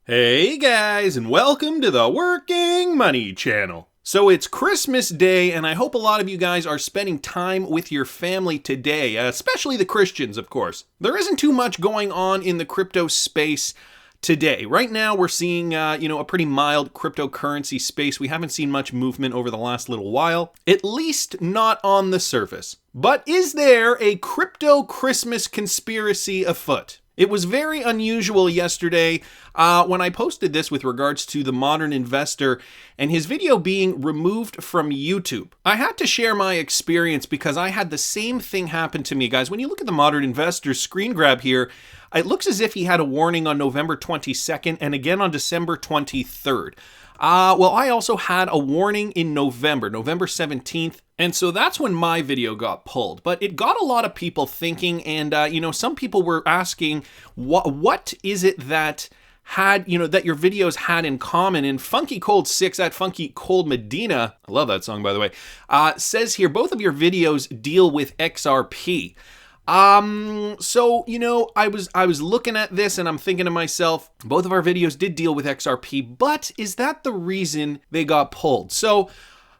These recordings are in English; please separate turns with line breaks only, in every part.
Hey guys, and welcome to the Working Money Channel. So it's Christmas Day, and I hope a lot of you guys are spending time with your family today, especially the Christians, of course. There isn't too much going on in the crypto space today. Right now, we're seeing, a pretty mild cryptocurrency space. We haven't seen much movement over the last little while, at least not on the surface. But is there a crypto Christmas conspiracy afoot? It was very unusual yesterday when I posted this with regards to the modern investor and his video being removed from YouTube. I had to share my experience because I had the same thing happen to me, guys. When you look at the modern investor's screen grab here, it looks as if he had a warning on November 22nd and again on December 23rd. Well, I also had a warning in November 17th. And so that's when my video got pulled. But it got a lot of people thinking, and, some people were asking, what is it that had, that your videos had in common? And Funky Cold 6 at Funky Cold Medina, I love that song, by the way, says here, both of your videos deal with XRP. So, I was looking at this and I'm thinking to myself, both of our videos did deal with XRP, but is that the reason they got pulled? So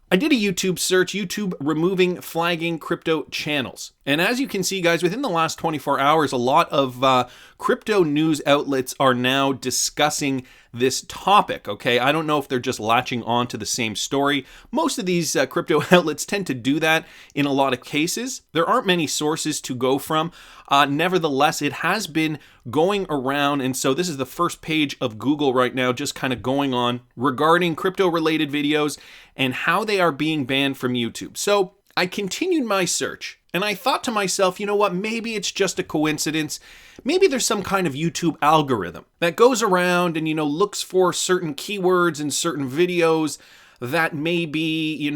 I did a YouTube search, YouTube removing flagging crypto channels. And as you can see, guys, within the last 24 hours, a lot of crypto news outlets are now discussing this topic, okay? I don't know if they're just latching on to the same story. Most of these crypto outlets tend to do that in a lot of cases. There aren't many sources to go from. Nevertheless, it has been going around, and so this is the first page of Google right now, just kind of going on regarding crypto-related videos and how they are being banned from YouTube. So I continued my search, and I thought to myself, you know what, maybe it's just a coincidence. Maybe there's some kind of YouTube algorithm that goes around and, looks for certain keywords in certain videos that may be,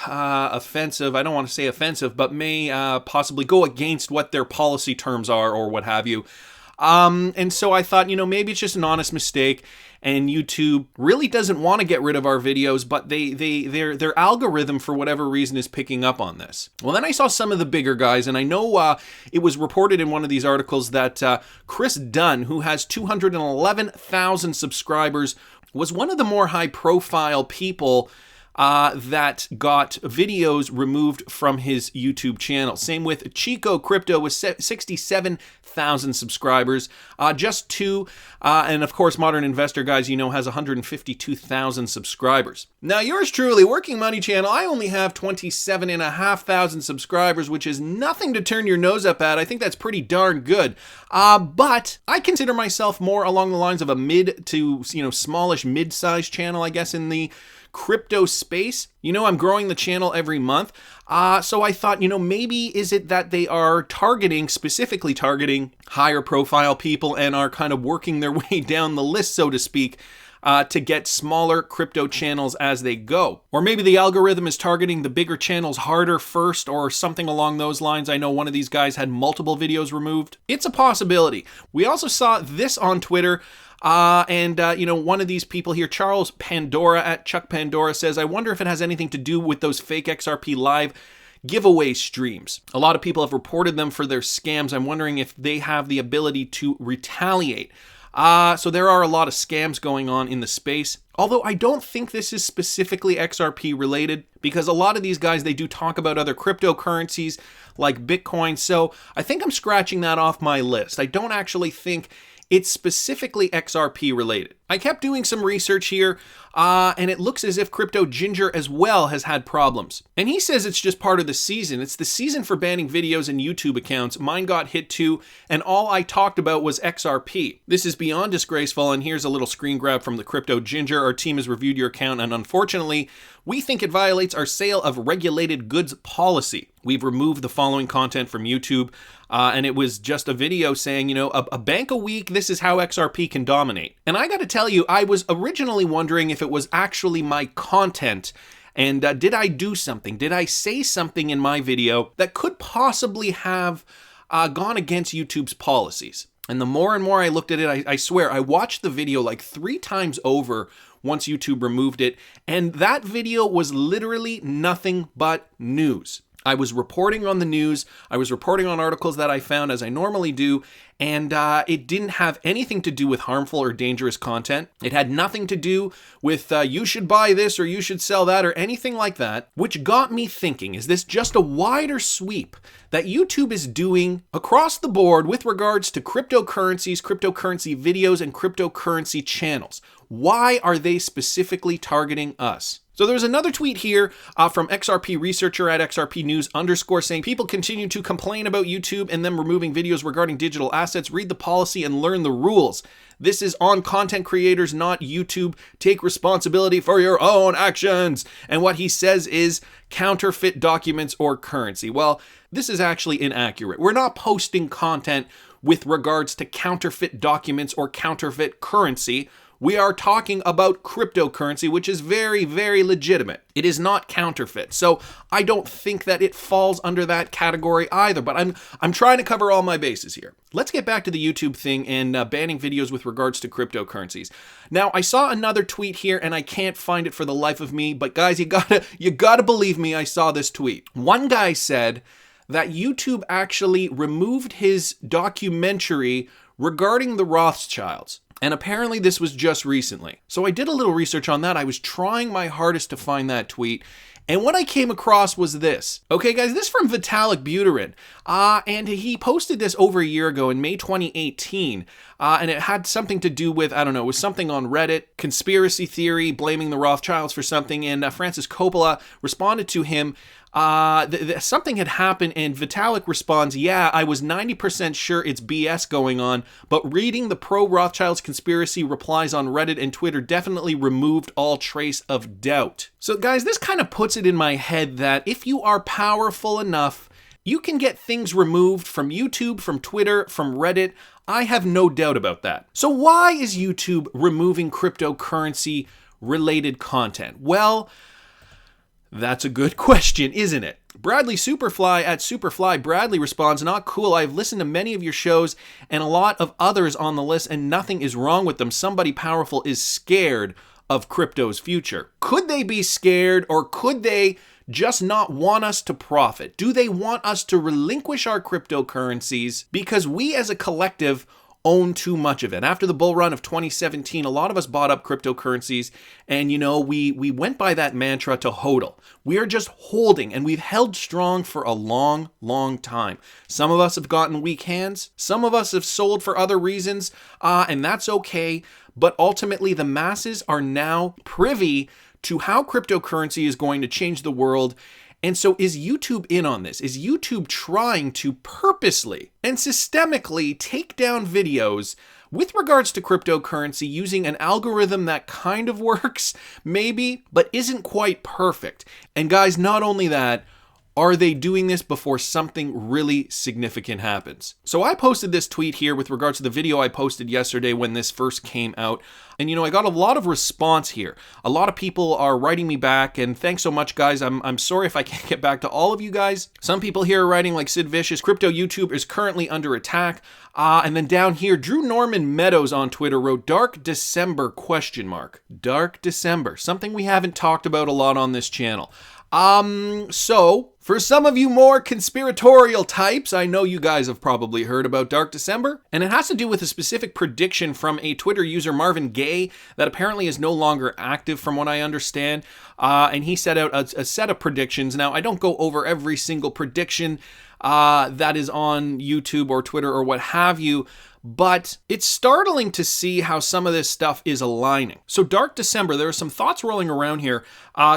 offensive. I don't want to say offensive, but may possibly go against what their policy terms are or what have you. And so I thought, maybe it's just an honest mistake and YouTube really doesn't want to get rid of our videos, but their algorithm for whatever reason is picking up on this. Well, then I saw some of the bigger guys, and I know it was reported in one of these articles that Chris Dunn, who has 211,000 subscribers, was one of the more high-profile people that got videos removed from his YouTube channel. Same with Chico Crypto with 67,000 subscribers. Just two. And of course, Modern Investor, guys, has 152,000 subscribers. Now, yours truly, Working Money Channel, I only have 27,500 subscribers, which is nothing to turn your nose up at. I think that's pretty darn good. But I consider myself more along the lines of a mid to, smallish mid-sized channel, I guess, in the crypto space. I'm growing the channel every month. So I thought, maybe is it that they are specifically targeting higher profile people and are kind of working their way down the list, so to speak, to get smaller crypto channels as they go. Or maybe the algorithm is targeting the bigger channels harder first or something along those lines. I know one of these guys had multiple videos removed. It's a possibility. We also saw this on Twitter. One of these people here, Charles Pandora at Chuck Pandora, says, I wonder if it has anything to do with those fake XRP live giveaway streams. A lot of people have reported them for their scams. I'm wondering if they have the ability to retaliate. So there are a lot of scams going on in the space. Although I don't think this is specifically XRP related, because a lot of these guys, they do talk about other cryptocurrencies like Bitcoin. So I think I'm scratching that off my list. I don't actually think it's specifically XRP related. I kept doing some research here, and it looks as if Crypto Ginger as well has had problems. And he says it's just part of the season. It's the season for banning videos and YouTube accounts. Mine got hit too, and all I talked about was XRP. This is beyond disgraceful, and here's a little screen grab from the Crypto Ginger. Our team has reviewed your account, and unfortunately, we think it violates our sale of regulated goods policy. We've removed the following content from YouTube, and it was just a video saying, a bank a week, this is how XRP can dominate. And I gotta tell you, I was originally wondering if it was actually my content, and did I do something? Did I say something in my video that could possibly have gone against YouTube's policies? And the more and more I looked at it, I swear, I watched the video like 3 times over once YouTube removed it, and that video was literally nothing but news. I was reporting on the news. I was reporting on articles that I found, as I normally do, and it didn't have anything to do with harmful or dangerous content. It had nothing to do with you should buy this or you should sell that or anything like that, which got me thinking, is this just a wider sweep that YouTube is doing across the board with regards to cryptocurrencies, cryptocurrency videos, and cryptocurrency channels? Why are they specifically targeting us? So there's another tweet here from XRP researcher at XRP News _ saying people continue to complain about YouTube and them removing videos regarding digital assets. Read the policy and learn the rules. This is on content creators, not YouTube. Take responsibility for your own actions. And what he says is counterfeit documents or currency. Well, this is actually inaccurate. We're not posting content with regards to counterfeit documents or counterfeit currency. We are talking about cryptocurrency, which is very, very legitimate. It is not counterfeit. So I don't think that it falls under that category either, but I'm trying to cover all my bases here. Let's get back to the YouTube thing and banning videos with regards to cryptocurrencies. Now, I saw another tweet here and I can't find it for the life of me, but guys, you gotta believe me, I saw this tweet. One guy said that YouTube actually removed his documentary regarding the Rothschilds. And apparently this was just recently. So I did a little research on that. I was trying my hardest to find that tweet. And what I came across was this. Okay, guys, this is from Vitalik Butyrate. And he posted this over a year ago in May 2018. And it had something to do with, I don't know, it was something on Reddit, conspiracy theory, blaming the Rothschilds for something. And Francis Coppola responded to him. Something had happened and Vitalik responds, yeah, I was 90% sure it's BS going on, but reading the pro-Rothschilds conspiracy replies on Reddit and Twitter definitely removed all trace of doubt. So guys, this kind of puts it in my head that if you are powerful enough, you can get things removed from YouTube, from Twitter, from Reddit. I have no doubt about that. So why is YouTube removing cryptocurrency related content? Well, that's a good question, isn't it? Bradley Superfly at Superfly Bradley responds, not cool. I've listened to many of your shows and a lot of others on the list and nothing is wrong with them. Somebody powerful is scared of crypto's future. Could they be scared or could they just not want us to profit? Do they want us to relinquish our cryptocurrencies because we as a collective own too much of it? After the bull run of 2017, a lot of us bought up cryptocurrencies and, we went by that mantra to hodl. We are just holding and we've held strong for a long, long time. Some of us have gotten weak hands. Some of us have sold for other reasons, and that's okay. But ultimately, the masses are now privy to how cryptocurrency is going to change the world. And so is YouTube in on this? Is YouTube trying to purposely and systemically take down videos with regards to cryptocurrency using an algorithm that kind of works, maybe, but isn't quite perfect? And guys, not only that, are they doing this before something really significant happens? So I posted this tweet here with regards to the video I posted yesterday when this first came out. And I got a lot of response here. A lot of people are writing me back and thanks so much, guys. I'm sorry if I can't get back to all of you guys. Some people here are writing like Sid Vicious, crypto YouTube is currently under attack. And then down here, Drew Norman Meadows on Twitter wrote Dark December ? Dark December, something we haven't talked about a lot on this channel. So for some of you more conspiratorial types, I know you guys have probably heard about Dark December, and it has to do with a specific prediction from a Twitter user, Marvin Gaye, that apparently is no longer active from what I understand. And he set out a set of predictions. Now, I don't go over every single prediction that is on YouTube or Twitter or what have you, but it's startling to see how some of this stuff is aligning. So Dark December, there are some thoughts rolling around here.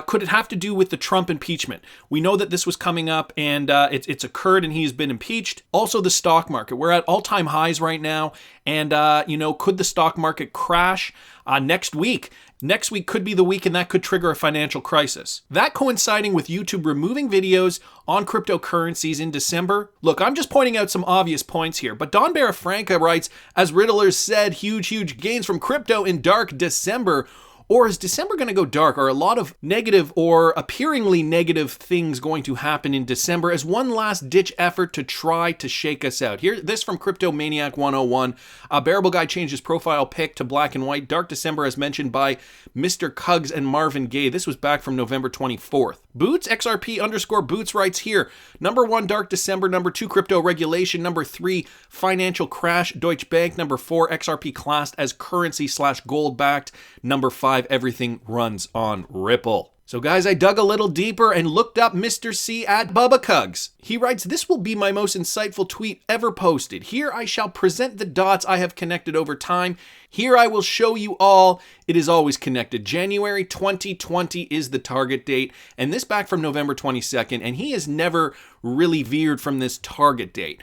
Could it have to do with the Trump impeachment? We know that this was coming up and it's occurred and he's been impeached. Also the stock market. We're at all-time highs right now. And, could the stock market crash next week? Next week could be the week and that could trigger a financial crisis. That coinciding with YouTube removing videos on cryptocurrencies in December. Look, I'm just pointing out some obvious points here, but Don Barafranca writes, as Riddlers said, huge gains from crypto in Dark December. Or is December going to go dark? Are a lot of negative or appearingly negative things going to happen in December as one last ditch effort to try to shake us out? Here, this from Crypto Maniac 101. Bearable Guy changed his profile pic to black and white. Dark December as mentioned by Mr. Cugs and Marvin Gaye. This was back from November 24th. Boots, XRP_Boots writes here, number 1, Dark December. Number 2, crypto regulation. Number 3, financial crash, Deutsche Bank. Number 4, XRP classed as currency/gold backed. Number 5, everything runs on Ripple. So guys, I dug a little deeper and looked up Mr. C at Bubba Cugs. He writes, this will be my most insightful tweet ever posted. Here I shall present the dots I have connected over time. Here I will show you all. It is always connected. January 2020 is the target date, and this back from November 22nd, and he has never really veered from this target date.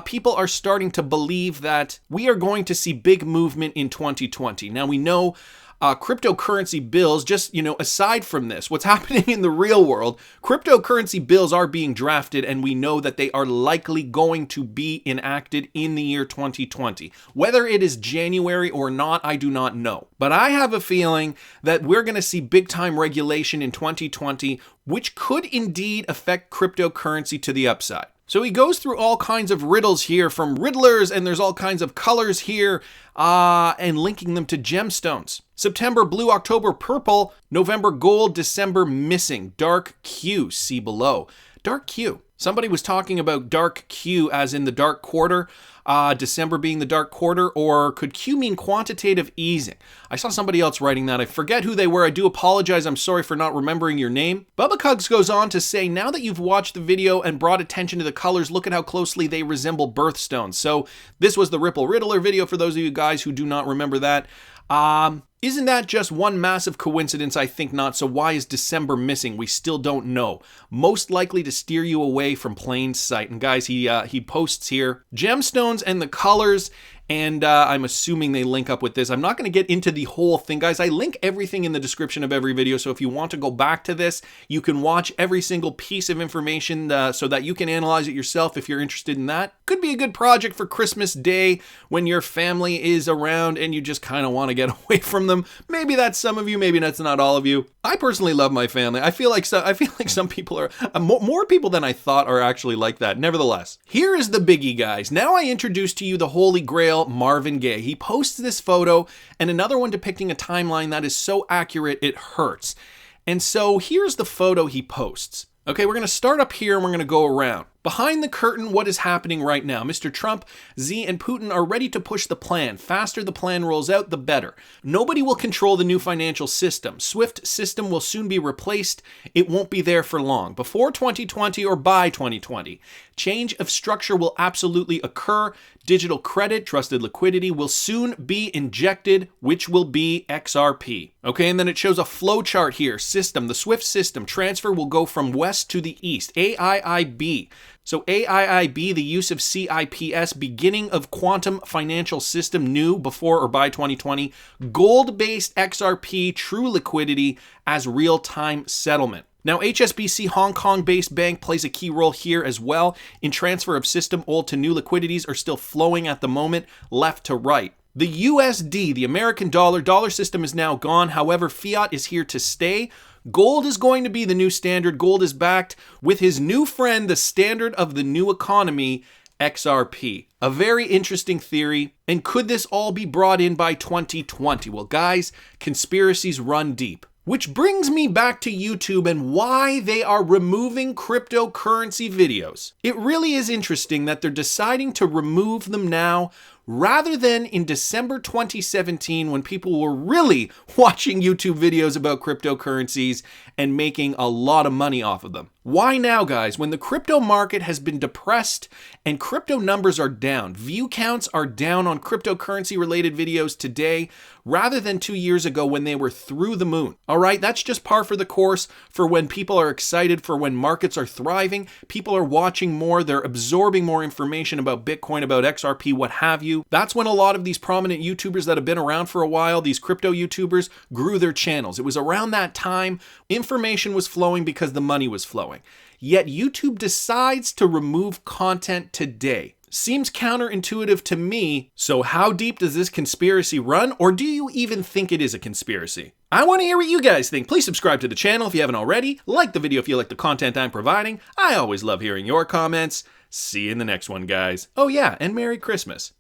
People are starting to believe that we are going to see big movement in 2020. Now we know cryptocurrency bills, just, aside from this, what's happening in the real world, cryptocurrency bills are being drafted, and we know that they are likely going to be enacted in the year 2020. Whether it is January or not, I do not know. But I have a feeling that we're going to see big time regulation in 2020, which could indeed affect cryptocurrency to the upside. So he goes through all kinds of riddles here from riddlers, and there's all kinds of colors here, and linking them to gemstones. September blue, October purple, November gold, December missing. Dark Q, see below. Dark Q. Somebody was talking about dark Q as in the dark quarter, December being the dark quarter, or could Q mean quantitative easing? I saw somebody else writing that. I forget who they were. I do apologize. I'm sorry for not remembering your name. Bubba Cugs goes on to say, now that you've watched the video and brought attention to the colors, look at how closely they resemble birthstones. So this was the Ripple Riddler video for those of you guys who do not remember that. Isn't that just one massive coincidence? I think not. So why is December missing? We still don't know. Most likely to steer you away from plain sight. And guys, he posts here gemstones and the colors, and I'm assuming they link up with this. I'm not going to get into the whole thing, guys. I link everything in the description of every video, so if you want to go back to this, you can watch every single piece of information so that you can analyze it yourself if you're interested in that. Could be a good project for Christmas Day when your family is around and you just kind of want to get away from them. Maybe that's some of you, maybe that's not all of you. I personally love my family. I feel like some people are, more people than I thought are actually like that. Nevertheless, here is the biggie, guys. Now I introduce to you the Holy Grail, Marvin Gaye. He posts this photo and another one depicting a timeline that is so accurate it hurts. And so here's the photo he posts. Okay, we're going to start up here and we're going to go around. Behind the curtain, what is happening right now? Mr. Trump, Xi, and Putin are ready to push the plan. Faster the plan rolls out, the better. Nobody will control the new financial system. SWIFT system will soon be replaced. It won't be there for long. Before 2020 or by 2020. Change of structure will absolutely occur. Digital credit, trusted liquidity, will soon be injected, which will be XRP. Okay, and then it shows a flow chart here. System, the SWIFT system transfer will go from west to the east. AIIB. So AIIB, the use of CIPS, beginning of quantum financial system, new before or by 2020. Gold-based XRP, true liquidity as real-time settlement. Now, HSBC, Hong Kong-based bank, plays a key role here as well. In transfer of system, old to new liquidities are still flowing at the moment, left to right. The USD, the American dollar system is now gone. However, fiat is here to stay. Gold is going to be the new standard. Gold is backed with his new friend, the standard of the new economy, XRP. A very interesting theory. And could this all be brought in by 2020? Well, guys, conspiracies run deep. Which brings me back to YouTube and why they are removing cryptocurrency videos. It really is interesting that they're deciding to remove them now rather than in December 2017 when people were really watching YouTube videos about cryptocurrencies and making a lot of money off of them. Why now, guys? When the crypto market has been depressed and crypto numbers are down, view counts are down on cryptocurrency related videos today rather than 2 years ago when they were through the moon. All right, that's just par for the course for when people are excited, for when markets are thriving, people are watching more, they're absorbing more information about Bitcoin, about XRP, what have you. That's when a lot of these prominent YouTubers that have been around for a while, these crypto YouTubers, grew their channels. It was around that time information was flowing because the money was flowing. Yet YouTube decides to remove content today. Seems counterintuitive to me. So how deep does this conspiracy run? Or do you even think it is a conspiracy? I want to hear what you guys think. Please subscribe to the channel if you haven't already. Like the video if you like the content I'm providing. I always love hearing your comments. See you in the next one, guys. Oh yeah, and Merry Christmas.